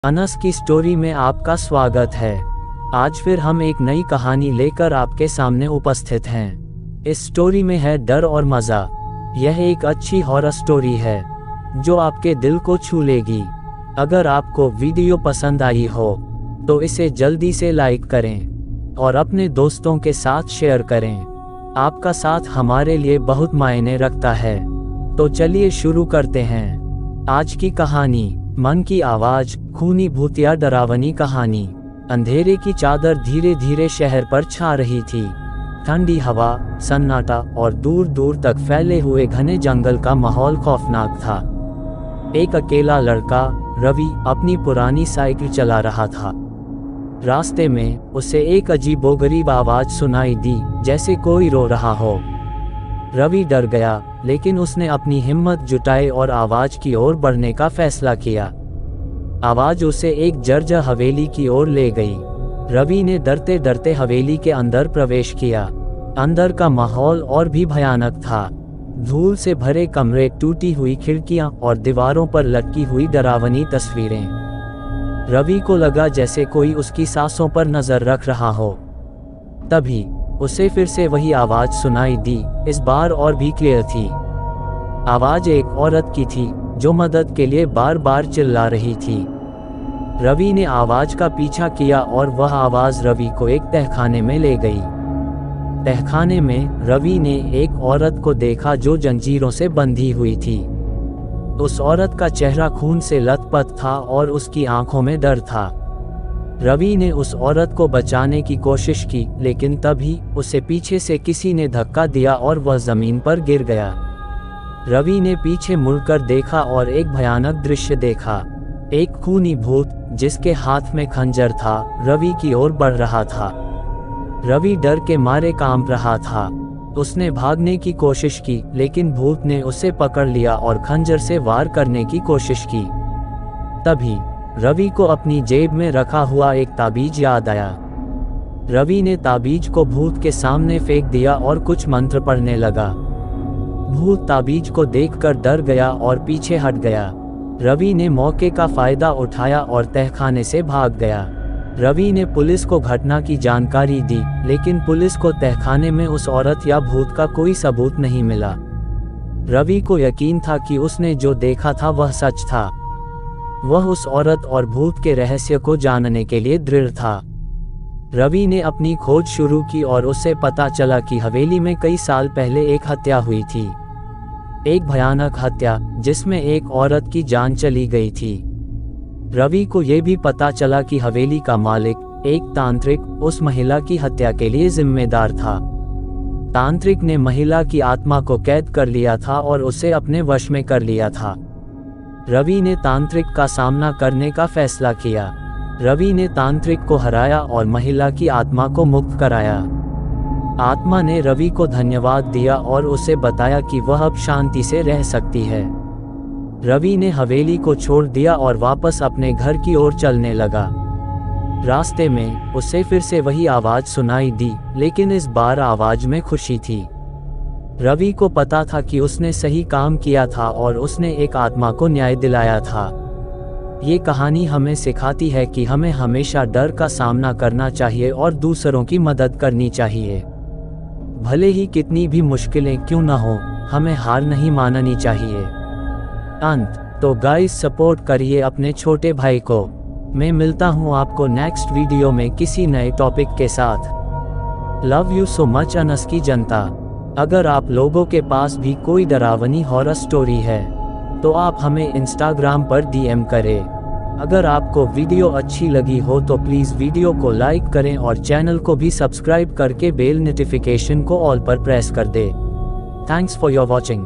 अनस की स्टोरी में आपका स्वागत है। आज फिर हम एक नई कहानी लेकर आपके सामने उपस्थित हैं। इस स्टोरी में है डर और मज़ा। यह एक अच्छी हॉरर स्टोरी है जो आपके दिल को छू लेगी। अगर आपको वीडियो पसंद आई हो तो इसे जल्दी से लाइक करें और अपने दोस्तों के साथ शेयर करें। आपका साथ हमारे लिए बहुत मायने रखता है। तो चलिए शुरू करते हैं। आज की कहानी मन की आवाज, खूनी भूतिया डरावनी कहानी। अंधेरे की चादर धीरे धीरे शहर पर छा रही थी। ठंडी हवा, सन्नाटा और दूर दूर तक फैले हुए घने जंगल का माहौल खौफनाक था। एक अकेला लड़का, रवि, अपनी पुरानी साइकिल चला रहा था। रास्ते में उसे एक अजीबोगरीब आवाज सुनाई दी, जैसे कोई रो रहा हो। रवि डर गया, लेकिन उसने अपनी हिम्मत जुटाई और आवाज की ओर बढ़ने का फैसला किया। आवाज उसे एक जर्जर हवेली की ओर ले गई। रवि ने डरते डरते हवेली के अंदर प्रवेश किया। अंदर का माहौल और भी भयानक था। धूल से भरे कमरे, टूटी हुई खिड़कियां और दीवारों पर लटकी हुई डरावनी तस्वीरें। रवि को लगा जैसे कोई उसकी सांसों पर नजर रख रहा हो। तभी उसे फिर से वही आवाज सुनाई दी, इस बार और भी क्लियर थी। आवाज एक औरत की थी जो मदद के लिए बार बार चिल्ला रही थी। रवि ने आवाज का पीछा किया और वह आवाज रवि को एक तहखाने में ले गई। तहखाने में रवि ने एक औरत को देखा जो जंजीरों से बंधी हुई थी। उस औरत का चेहरा खून से लथपथ था और उसकी आंखों में डर था। रवि ने उस औरत को बचाने की कोशिश की, लेकिन तभी उसे पीछे से किसी ने धक्का दिया और वह जमीन पर गिर गया। रवि ने पीछे मुड़कर देखा और एक भयानक दृश्य देखा। एक खूनी भूत जिसके हाथ में खंजर था, रवि की ओर बढ़ रहा था। रवि डर के मारे कांप रहा था। उसने भागने की कोशिश की, लेकिन भूत ने उसे पकड़ लिया और खंजर से वार करने की कोशिश की। तभी रवि को अपनी जेब में रखा हुआ एक ताबीज याद आया। रवि ने ताबीज को भूत के सामने फेंक दिया और कुछ मंत्र पढ़ने लगा। भूत ताबीज को देखकर डर गया और पीछे हट गया। रवि ने मौके का फायदा उठाया और तहखाने से भाग गया। रवि ने पुलिस को घटना की जानकारी दी, लेकिन पुलिस को तहखाने में उस औरत या भूत का कोई सबूत नहीं मिला। रवि को यकीन था कि उसने जो देखा था वह सच था। वह उस औरत और भूत के रहस्य को जानने के लिए दृढ़ था। रवि ने अपनी खोज शुरू की और उसे पता चला कि हवेली में कई साल पहले एक हत्या हुई थी। एक भयानक हत्या जिसमें एक औरत की जान चली गई थी। रवि को यह भी पता चला कि हवेली का मालिक, एक तांत्रिक, उस महिला की हत्या के लिए जिम्मेदार था। तांत्रिक ने महिला की आत्मा को कैद कर लिया था और उसे अपने वश में कर लिया था। रवि ने तांत्रिक का सामना करने का फैसला किया। रवि ने तांत्रिक को हराया और महिला की आत्मा को मुक्त कराया। आत्मा ने रवि को धन्यवाद दिया और उसे बताया कि वह अब शांति से रह सकती है। रवि ने हवेली को छोड़ दिया और वापस अपने घर की ओर चलने लगा। रास्ते में उसे फिर से वही आवाज सुनाई दी, लेकिन इस बार आवाज में खुशी थी। रवि को पता था कि उसने सही काम किया था और उसने एक आत्मा को न्याय दिलाया था। ये कहानी हमें सिखाती है कि हमें हमेशा डर का सामना करना चाहिए और दूसरों की मदद करनी चाहिए। भले ही कितनी भी मुश्किलें क्यों न हो, हमें हार नहीं माननी चाहिए। अंत तो गाइस, सपोर्ट करिए अपने छोटे भाई को। मैं मिलता हूँ आपको नेक्स्ट वीडियो में किसी नए टॉपिक के साथ। Love you so much Anas की जनता। अगर आप लोगों के पास भी कोई डरावनी हॉरर स्टोरी है तो आप हमें इंस्टाग्राम पर डीएम करें। अगर आपको वीडियो अच्छी लगी हो तो प्लीज़ वीडियो को लाइक करें और चैनल को भी सब्सक्राइब करके बेल नोटिफिकेशन को ऑल पर प्रेस कर दें। Thanks for your watching.